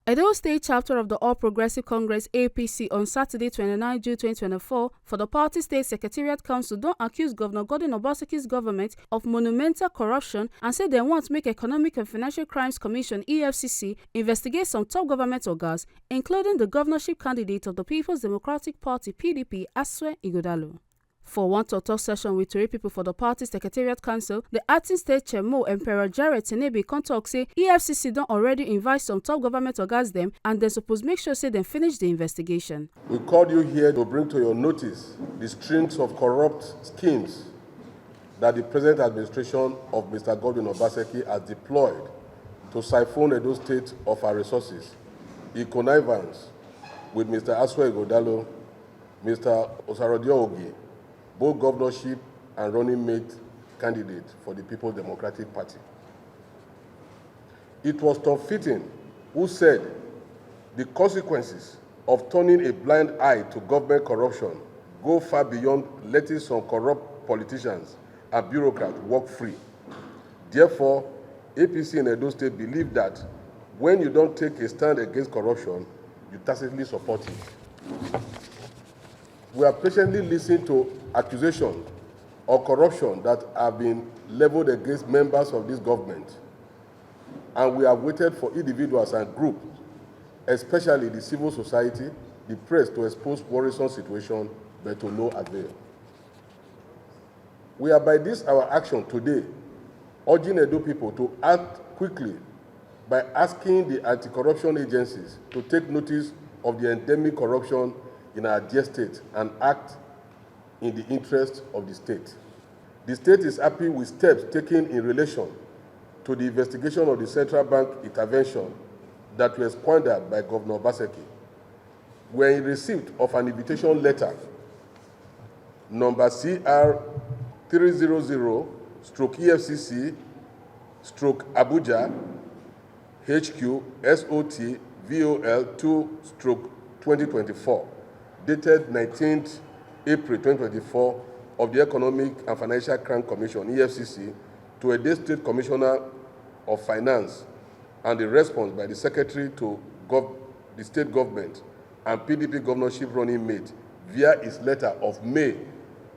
Edo State chapter of the All Progressive Congress APC on Saturday 29 June 2024 for the party state secretariat council don accuse Governor Obaseki's government of monumental corruption and say they want to make Economic and Financial Crimes Commission EFCC investigate some top government organs, including the governorship candidate of the People's Democratic Party PDP, Asue Ighodalo. For one talk session with three people for the party secretariat council, the acting state chairman Emperor Jared Tinubu come talk say EFCC don already invite some top government organs them and they suppose make sure say they finish the investigation. We called you here to bring to your notice the strings of corrupt schemes that the present administration of Mr. Obaseki has deployed to siphon Edo State of our resources in connivance with Mr. Asue Ighodalo, Mr. Osarodio Ogi, both governorship and running mate candidate for the People's Democratic Party. It was Tom Fitton who said the consequences of turning a blind eye to government corruption go far beyond letting some corrupt politicians and bureaucrats walk free. Therefore, APC in Edo State believe that when you don't take a stand against corruption, you tacitly support it. We are patiently listening to accusations of corruption that have been leveled against members of this government, and we have waited for individuals and groups, especially the civil society, the press, to expose worrisome situations, but to no avail. We are by this our action today urging Edo people to act quickly by asking the anti-corruption agencies to take notice of the endemic corruption in our dear state and act in the interest of the state. The state is happy with steps taken in relation to the investigation of the central bank intervention that was squandered by Governor Obaseki. We are in receipt of an invitation letter number CR 300/EFCC/Abuja HQ SOT VOL 2/2024. dated 19th April 2024 of the Economic and Financial Crime Commission, EFCC, to Edo State Commissioner of Finance, and the response by the Secretary to the State Government and PDP governorship running mate via his letter of May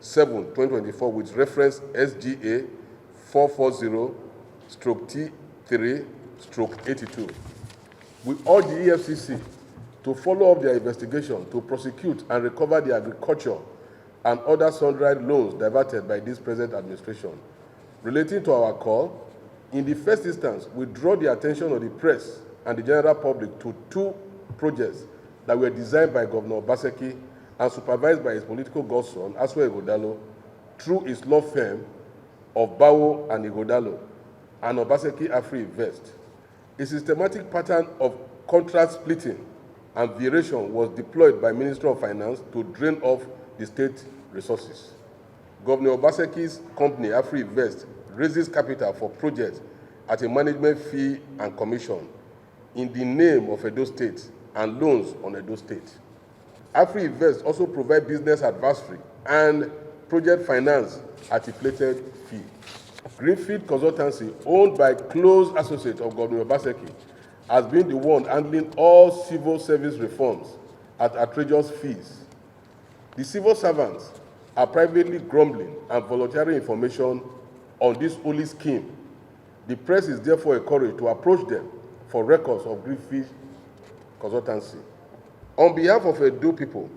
7, 2024 with reference SGA 440/T3/82. We urge the EFCC to follow up their investigation to prosecute and recover the agriculture and other sundry loans diverted by this present administration. Relating to our call, in the first instance, we draw the attention of the press and the general public to two projects that were designed by Governor Obaseki and supervised by his political godson, Asue Ighodalo, through his law firm of Bawo and Ighodalo and Obaseki Afri-Invest. A systematic pattern of contract splitting and variation was deployed by Ministry of Finance to drain off the state resources. Governor Obaseki's company, Afri-Invest, raises capital for projects at a management fee and commission in the name of Edo State and loans on Edo State. Afri-Invest also provide business advisory and project finance at inflated fee. Greenfield Consultancy, owned by close associate of Governor Obaseki, has been the one handling all civil service reforms at outrageous fees. The civil servants are privately grumbling and volunteering information on this holy scheme. The press is therefore encouraged to approach them for records of Greenfield Consultancy. On behalf of Edo people,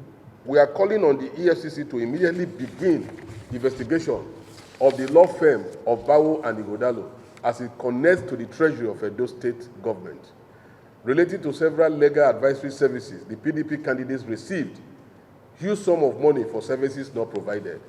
we are calling on the EFCC to immediately begin investigation of the law firm of Bawo and Ighodalo as it connects to the treasury of Edo State government. Related to several legal advisory services the PDP candidates received huge sum of money for services not provided.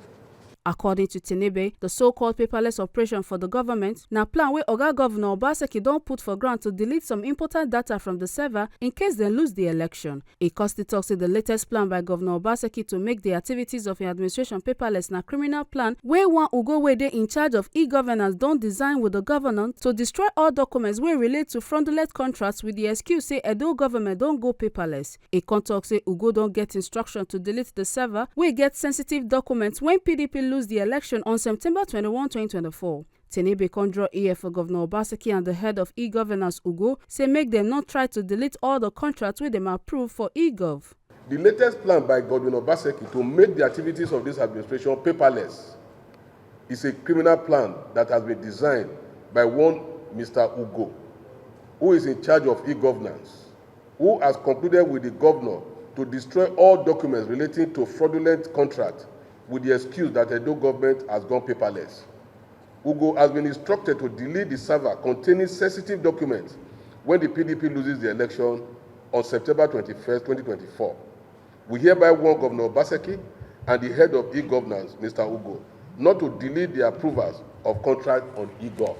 According to Tinubu, the so-called paperless operation for the government na plan wey Oga Governor Obaseki don put for ground to delete some important data from the server in case they lose the election. E still tok say the latest plan by Governor Obaseki to make the activities of the administration paperless na criminal plan wey one Ugo wey dey in charge of e-governance don design with the governor to destroy all documents wey relate to fraudulent contracts with the excuse say Edo government don go paperless. E tok say Ugo don get instruction to delete the server wey get sensitive documents when PDP lose the election on September 21, 2024. Tinebe conjure ear for Governor Obaseki and the head of e-governance Ugo say make them not try to delete all the contracts wey dem approve for e-gov. The latest plan by Governor Obaseki to make the activities of this administration paperless is a criminal plan that has been designed by one Mr. Ugo, who is in charge of e-governance, who has concluded with the governor to destroy all documents relating to fraudulent contracts with the excuse that the Edo government has gone paperless. Ugo has been instructed to delete the server containing sensitive documents when the PDP loses the election on September 21st, 2024. We hereby warn Governor Obaseki and the head of e-governance, Mr. Ugo, not to delete the approvals of contracts on e-gov.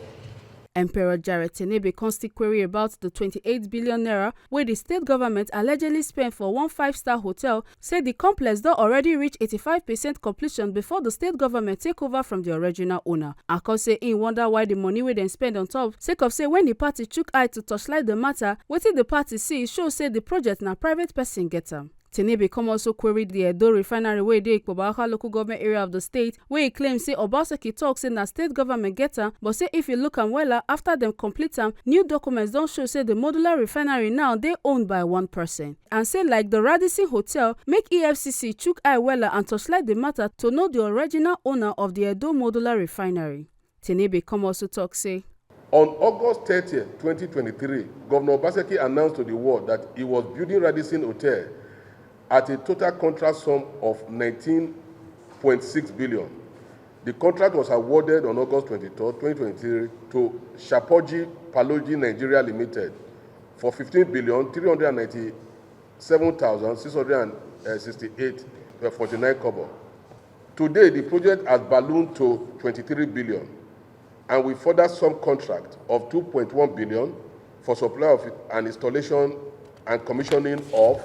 Emperor Jared Tinebe constantly query about the 28 billion naira where the state government allegedly spent for one 5-star hotel, said the complex don already reach 85% completion before the state government take over from the original owner. Akon say he wonder why the money wey dem spend on top, sake of say when the party chook eye to torchlight the matter, wetin the party see show say the project na private person get am. Tinebe come also queried the Edo refinery wey dey Ikpoba local government area of the state, where he claims say Obaseki talk say na state government get am, but say if you look am wella after dem complete am, new documents don show say the modular refinery now dey owned by one person. And say like the Radisson Hotel, make EFCC chook eye wella and torchlight the matter to know the original owner of the Edo modular refinery. Tinebe come also talk say, on August 30th, 2023, Governor Obaseki announced to the world that he was building Radisson Hotel at a total contract sum of 19.6 billion. The contract was awarded on August 23, 2023 to Shapoji Paloji Nigeria Limited for 15,397,668.49 kobo. Today, the project has ballooned to 23 billion, and we further some contract of 2.1 billion for supply of and installation and commissioning of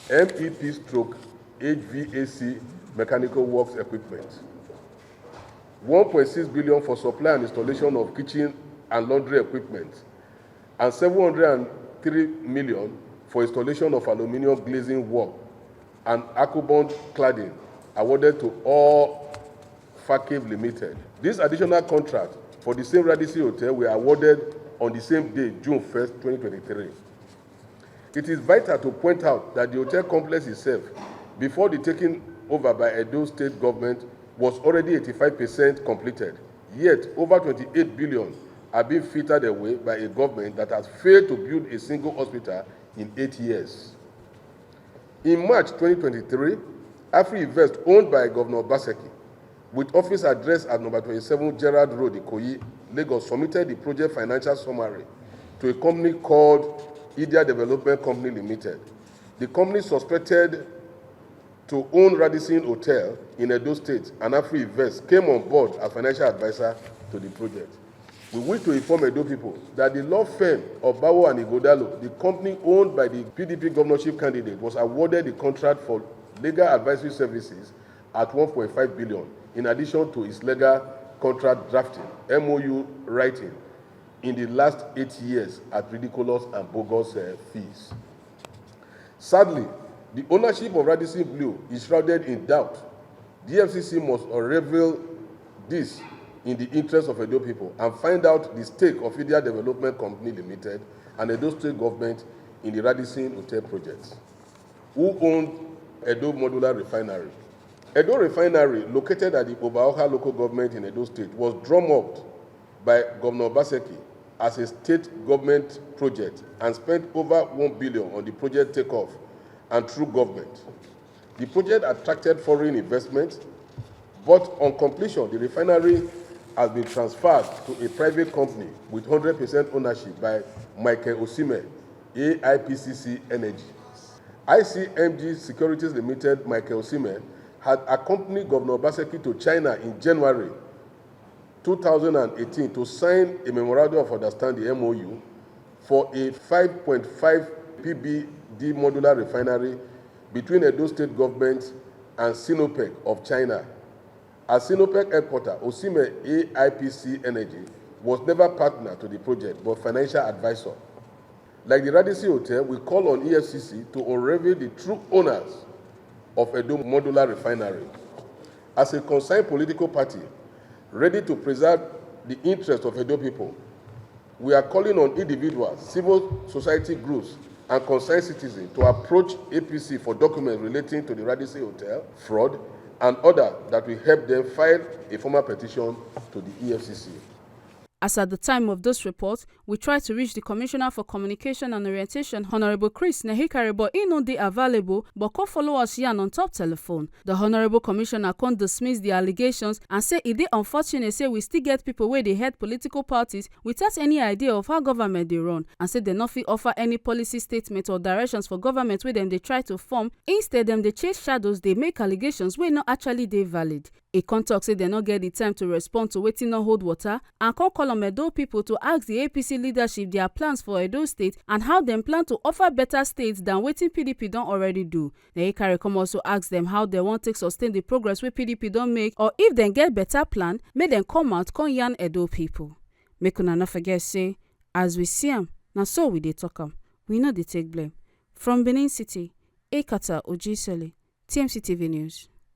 MEP/HVAC mechanical works equipment, 1.6 billion for supply and installation of kitchen and laundry equipment, and 703 million for installation of aluminium glazing work and Akubond cladding awarded to all Fakev Limited. This additional contract for the same Radisson Hotel were awarded on the same day, June 1st, 2023. It is vital to point out that the hotel complex itself, before the taking over by Edo state government, was already 85% completed. Yet, over 28 billion are being frittered away by a government that has failed to build a single hospital in 8 years. In March 2023, Afri-Invest, owned by Governor Obaseki, with office address at number 27 Gerard Road, Ikoyi, Lagos, submitted the project financial summary to a company called Edo Development Company Limited. The company suspected to own Radisson Hotel in Edo State, and Afri-Invest came on board as financial advisor to the project. We wish to inform Edo people that the law firm of Bawo and Igodalo, the company owned by the PDP governorship candidate, was awarded the contract for legal advisory services at 1.5 billion, in addition to its legal contract drafting, MOU writing, in the last 8 years at ridiculous and bogus fees. Sadly, the ownership of Radisson Blu is shrouded in doubt. The EFCC must unravel this in the interest of Edo people and find out the stake of Edo Development Company Limited and Edo State government in the Radisson Hotel project. Who owned Edo Modular Refinery? Edo Refinery, located at the Obaoha local government in Edo State, was drummed up by Governor Obaseki as a state government project and spent over 1 billion on the project takeoff and through government. The project attracted foreign investment, but on completion, the refinery has been transferred to a private company with 100% ownership by Michael Osime, AIPCC Energy. ICMG Securities Limited, Michael Osime, had accompanied Governor Obaseki to China in January 2018 to sign a memorandum of understanding, MOU, for a 5.5 PBD modular refinery between Edo State government and Sinopec of China. As Sinopec headquarters, Osime AIPC Energy was never partner to the project but financial advisor. Like the Radisson Hotel, we call on EFCC to unravel the true owners of Edo Modular Refinery. As a concerned political party, ready to preserve the interests of Edo people. We are calling on individuals, civil society groups, and concerned citizens to approach APC for documents relating to the Radisson Hotel fraud and others that will help them file a formal petition to the EFCC. As at the time of this report, we tried to reach the Commissioner for Communication and Orientation, Honorable Chris Nehikari, but he no dey available, but call follow us here on top telephone. The Honorable Commissioner can't dismiss the allegations and say it is unfortunate say we still get people where they head political parties without any idea of how government they run, and say they not fit offer any policy statement or directions for government where them they try to form. Instead, them they chase shadows, they make allegations where not actually they valid. A contact say they not get the time to respond to waiting no hold water, and can call on Edo people to ask the APC leadership their plans for Edo State and how them plan to offer better states than waiting PDP don't already do. Nehikari come also ask them how they want to sustain the progress where PDP don't make, or if they get better plan, may them come out con yarn Edo people. Make una not forget say, as we see them, now so we dey talk am, we know they take blame. From Benin City, Ekata Ojisele, TMC TV News.